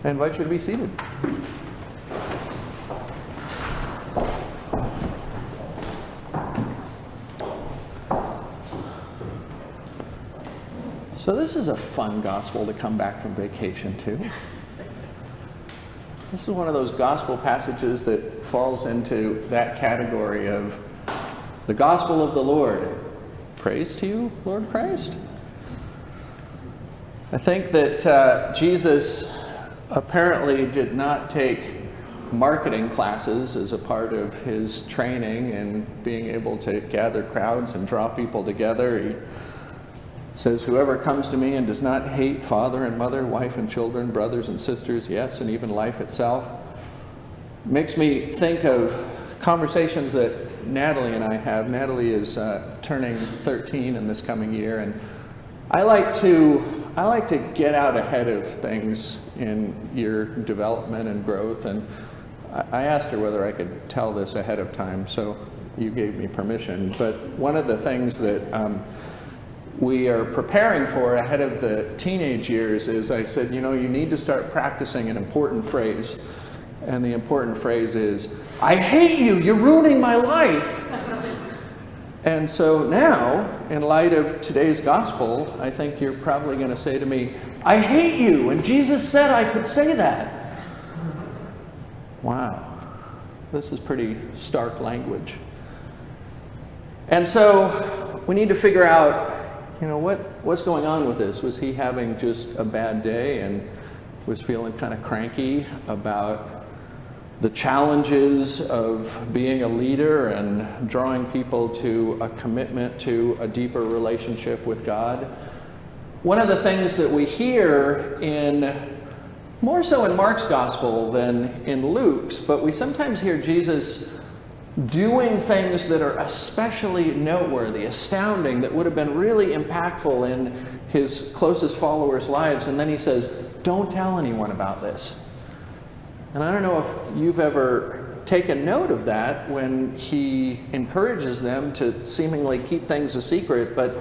I invite you to be seated. So this is a fun gospel to come back from vacation to. This is one of those gospel passages that falls into that category of the gospel of the Lord. Praise to you, Lord Christ. I think that Jesus apparently did not take marketing classes as a part of his training and being able to gather crowds and draw people together. He says, whoever comes to me and does not hate father and mother, wife and children, brothers and sisters, yes, and even life itself, makes me think of conversations that Natalie and I have. Natalie is turning 13 in this coming year, and I like to get out ahead of things in your development and growth, and I asked her whether I could tell this ahead of time, so you gave me permission. But one of the things that we are preparing for ahead of the teenage years is, I said, you need to start practicing an important phrase. And the important phrase is, I hate you, you're ruining my life. And so now, in light of today's gospel, I think you're probably going to say to me, I hate you, and Jesus said I could say that. Wow, this is pretty stark language. And so we need to figure out, what's going on with this? Was he having just a bad day and was feeling kind of cranky about the challenges of being a leader and drawing people to a commitment to a deeper relationship with God? One of the things that we hear more so in Mark's gospel than in Luke's, but we sometimes hear Jesus doing things that are especially noteworthy, astounding, that would have been really impactful in his closest followers' lives. And then he says, don't tell anyone about this. And I don't know if you've ever taken note of that when he encourages them to seemingly keep things a secret. But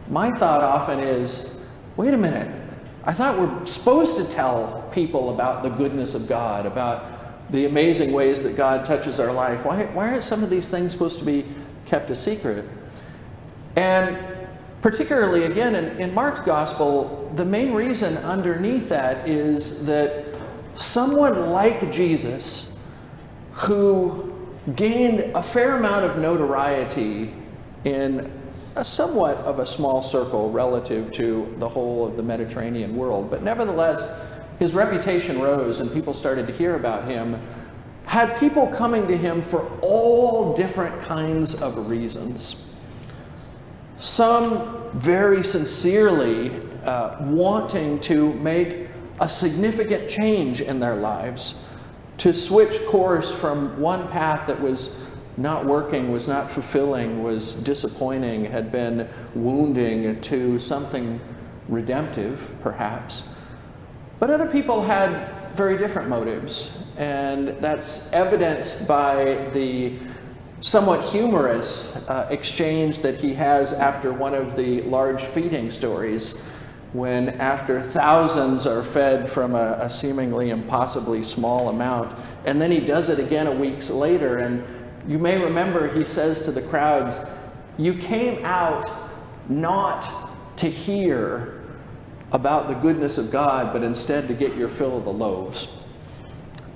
my thought often is, wait a minute, I thought we're supposed to tell people about the goodness of God, about the amazing ways that God touches our life. Why aren't some of these things supposed to be kept a secret? And particularly, again, in Mark's gospel, the main reason underneath that is that someone like Jesus, who gained a fair amount of notoriety in a somewhat of a small circle relative to the whole of the Mediterranean world, but nevertheless, his reputation rose and people started to hear about him, had people coming to him for all different kinds of reasons. Some very sincerely wanting to make a significant change in their lives, to switch course from one path that was not working, was not fulfilling, was disappointing, had been wounding, to something redemptive, perhaps. But other people had very different motives, and that's evidenced by the somewhat humorous exchange that he has after one of the large feeding stories, when after thousands are fed from a seemingly impossibly small amount, and then he does it again a week later, and you may remember he says to the crowds, you came out not to hear about the goodness of God, but instead to get your fill of the loaves.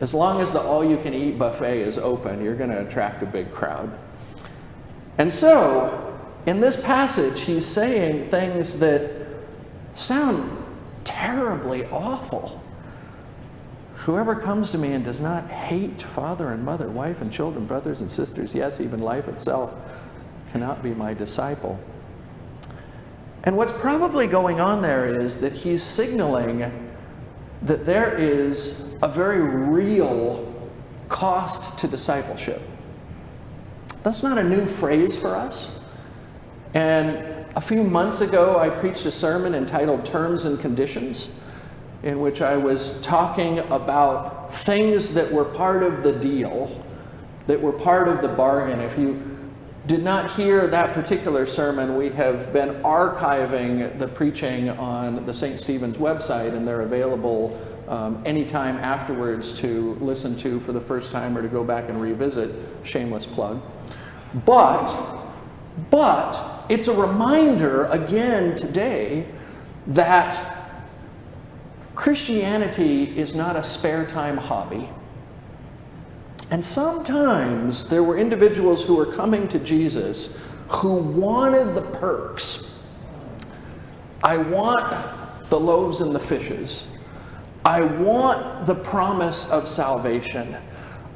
As long as the all-you-can-eat buffet is open, you're going to attract a big crowd. And so, in this passage, he's saying things that sound terribly awful. Whoever comes to me and does not hate father and mother, wife and children, brothers and sisters, yes, even life itself, cannot be my disciple. And what's probably going on there is that he's signaling that there is a very real cost to discipleship. That's not a new phrase for us. And a few months ago, I preached a sermon entitled Terms and Conditions, in which I was talking about things that were part of the deal, that were part of the bargain. If you did not hear that particular sermon, we have been archiving the preaching on the St. Stephen's website, and they're available anytime afterwards to listen to for the first time or to go back and revisit. Shameless plug. But it's a reminder again today that Christianity is not a spare time hobby. And sometimes there were individuals who were coming to Jesus who wanted the perks. I want the loaves and the fishes. I want the promise of salvation.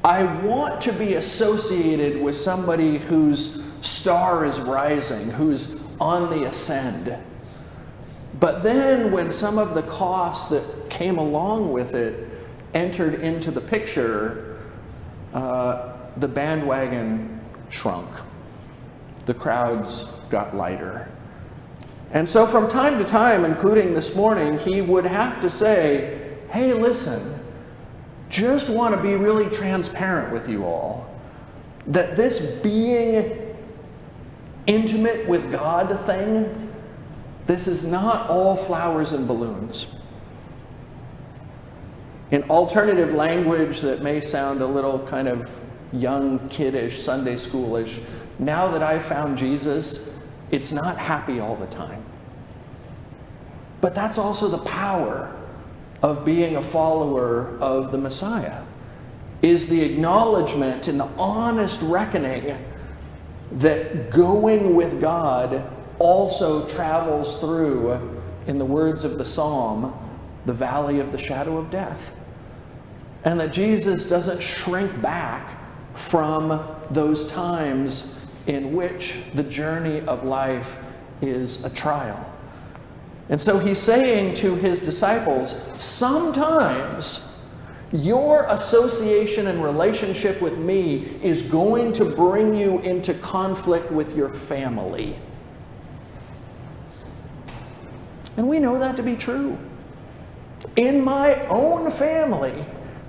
I want to be associated with somebody whose star is rising, who's on the ascend. But then when some of the costs that came along with it entered into the picture, the bandwagon shrunk. The crowds got lighter. And so from time to time, including this morning, he would have to say, hey, listen, just want to be really transparent with you all, that this being intimate with God thing, this is not all flowers and balloons. In alternative language that may sound a little kind of young, kiddish, Sunday schoolish, now that I've found Jesus, it's not happy all the time. But that's also the power of being a follower of the Messiah, is the acknowledgement and the honest reckoning that going with God also travels through, in the words of the psalm, the valley of the shadow of death. And that Jesus doesn't shrink back from those times in which the journey of life is a trial. And so he's saying to his disciples, sometimes your association and relationship with me is going to bring you into conflict with your family. And we know that to be true. In my own family,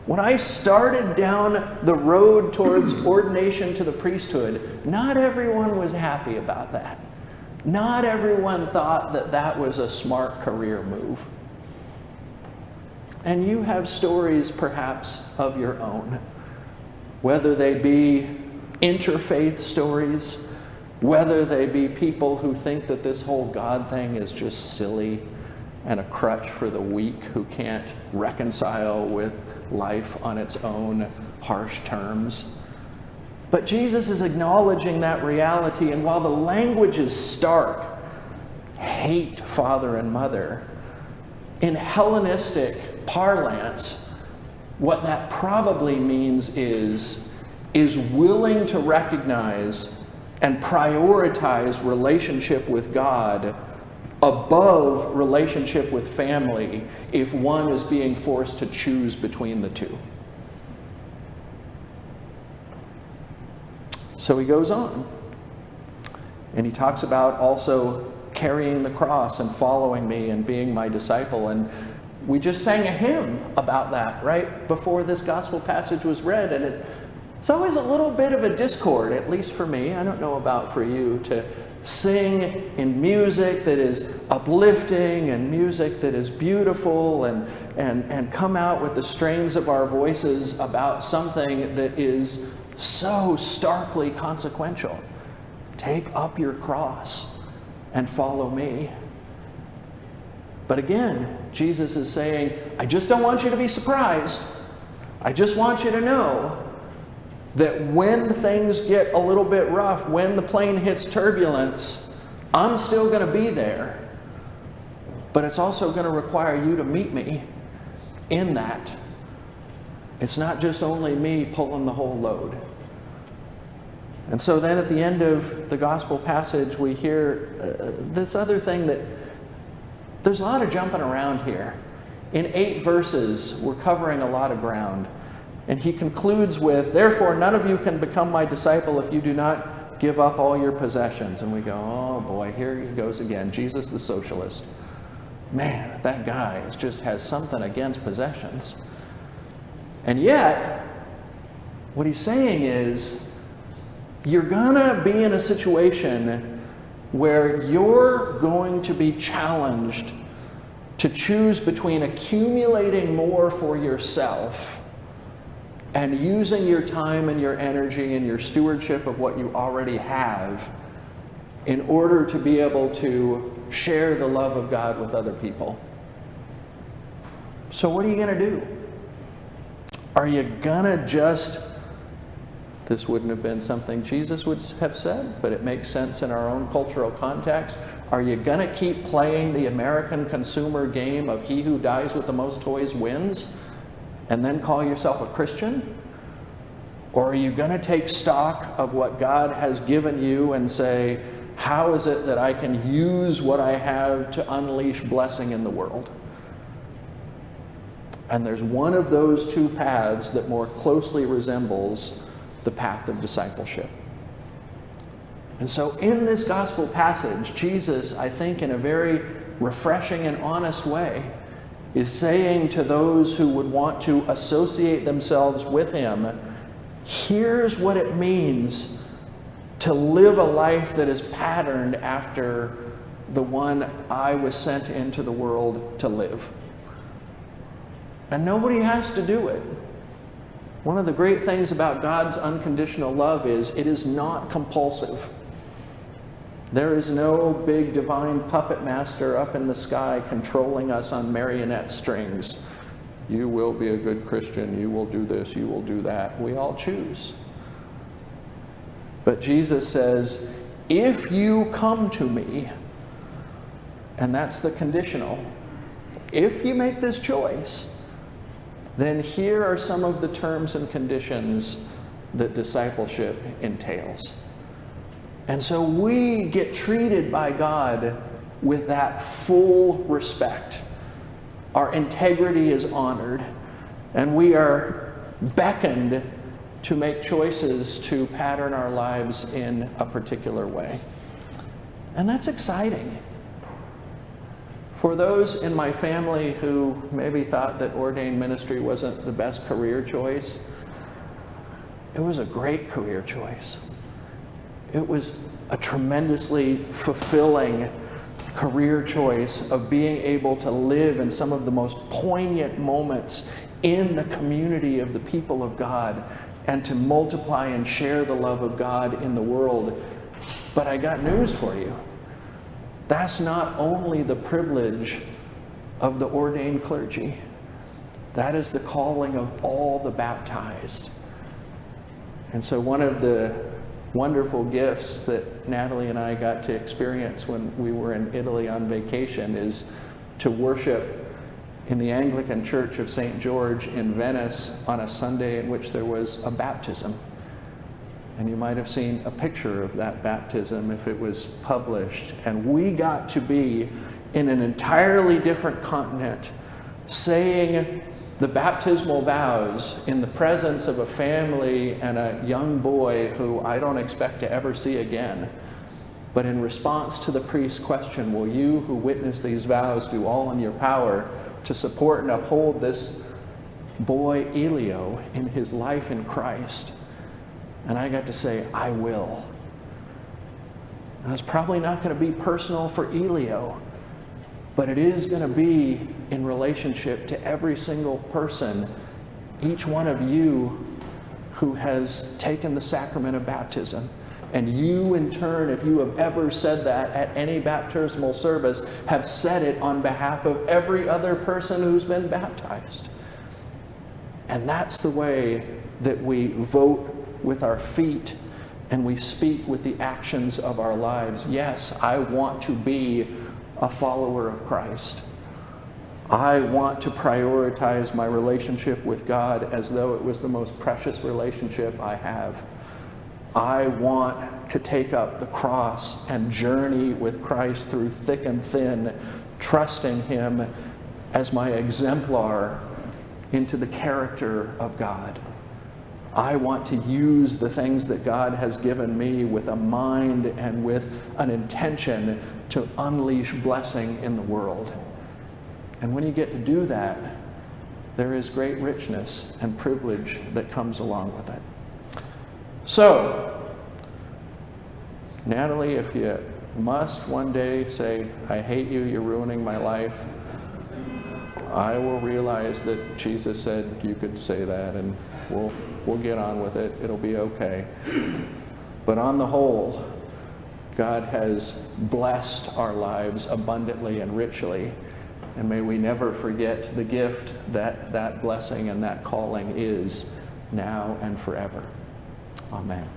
when I started down the road towards ordination to the priesthood, not everyone was happy about that. Not everyone thought that that was a smart career move. And you have stories perhaps of your own, whether they be interfaith stories, whether they be people who think that this whole God thing is just silly and a crutch for the weak who can't reconcile with life on its own harsh terms. But Jesus is acknowledging that reality, and while the language is stark, hate father and mother, in Hellenistic parlance, what that probably means is willing to recognize and prioritize relationship with God above relationship with family if one is being forced to choose between the two. So he goes on, and he talks about also carrying the cross and following me and being my disciple. And we just sang a hymn about that right before this gospel passage was read, and it's always a little bit of a discord, at least for me. I don't know about for you, to sing in music that is uplifting and music that is beautiful and come out with the strains of our voices about something that is so starkly consequential. Take up your cross and follow me. But again, Jesus is saying, I just don't want you to be surprised. I just want you to know that when things get a little bit rough, when the plane hits turbulence, I'm still going to be there. But it's also going to require you to meet me in that. It's not just only me pulling the whole load. And so then at the end of the gospel passage, we hear this other thing that there's a lot of jumping around here. In 8 verses, we're covering a lot of ground. And he concludes with, therefore, none of you can become my disciple if you do not give up all your possessions. And we go, oh boy, here he goes again, Jesus the socialist. Man, that guy just has something against possessions. And yet, what he's saying is, you're gonna be in a situation where you're going to be challenged to choose between accumulating more for yourself and using your time and your energy and your stewardship of what you already have in order to be able to share the love of God with other people. So what are you going to do? Are you going to just, this wouldn't have been something Jesus would have said, but it makes sense in our own cultural context. Are you going to keep playing the American consumer game of he who dies with the most toys wins and then call yourself a Christian? Or are you going to take stock of what God has given you and say, how is it that I can use what I have to unleash blessing in the world? And there's one of those two paths that more closely resembles the path of discipleship. And so in this gospel passage, Jesus, I think in a very refreshing and honest way, is saying to those who would want to associate themselves with him, here's what it means to live a life that is patterned after the one I was sent into the world to live. And nobody has to do it. One of the great things about God's unconditional love is it is not compulsive. There is no big divine puppet master up in the sky controlling us on marionette strings. You will be a good Christian, you will do this, you will do that. We all choose. But Jesus says, if you come to me, and that's the conditional, if you make this choice, then here are some of the terms and conditions that discipleship entails. And so we get treated by God with that full respect. Our integrity is honored, and we are beckoned to make choices to pattern our lives in a particular way. And that's exciting. For those in my family who maybe thought that ordained ministry wasn't the best career choice, it was a great career choice. It was a tremendously fulfilling career choice of being able to live in some of the most poignant moments in the community of the people of God and to multiply and share the love of God in the world. But I got news for you. That's not only the privilege of the ordained clergy. That is the calling of all the baptized. And so one of the wonderful gifts that Natalie and I got to experience when we were in Italy on vacation is to worship in the Anglican Church of St. George in Venice on a Sunday in which there was a baptism. And you might have seen a picture of that baptism if it was published. And we got to be in an entirely different continent saying the baptismal vows in the presence of a family and a young boy who I don't expect to ever see again. But in response to the priest's question, will you who witness these vows do all in your power to support and uphold this boy Elio in his life in Christ? And I got to say, I will. Now, it's probably not going to be personal for Elio, but it is going to be in relationship to every single person, each one of you who has taken the sacrament of baptism. And you, in turn, if you have ever said that at any baptismal service, have said it on behalf of every other person who's been baptized. And that's the way that we vote with our feet and we speak with the actions of our lives. Yes, I want to be a follower of Christ. I want to prioritize my relationship with God as though it was the most precious relationship I have. I want to take up the cross and journey with Christ through thick and thin, trusting Him as my exemplar into the character of God. I want to use the things that God has given me with a mind and with an intention to unleash blessing in the world. And when you get to do that, there is great richness and privilege that comes along with it. So, Natalie, if you must one day say, I hate you, you're ruining my life, I will realize that Jesus said you could say that, and we'll get on with it. It'll be okay. But on the whole, God has blessed our lives abundantly and richly, and may we never forget the gift that that blessing and that calling is now and forever. Amen.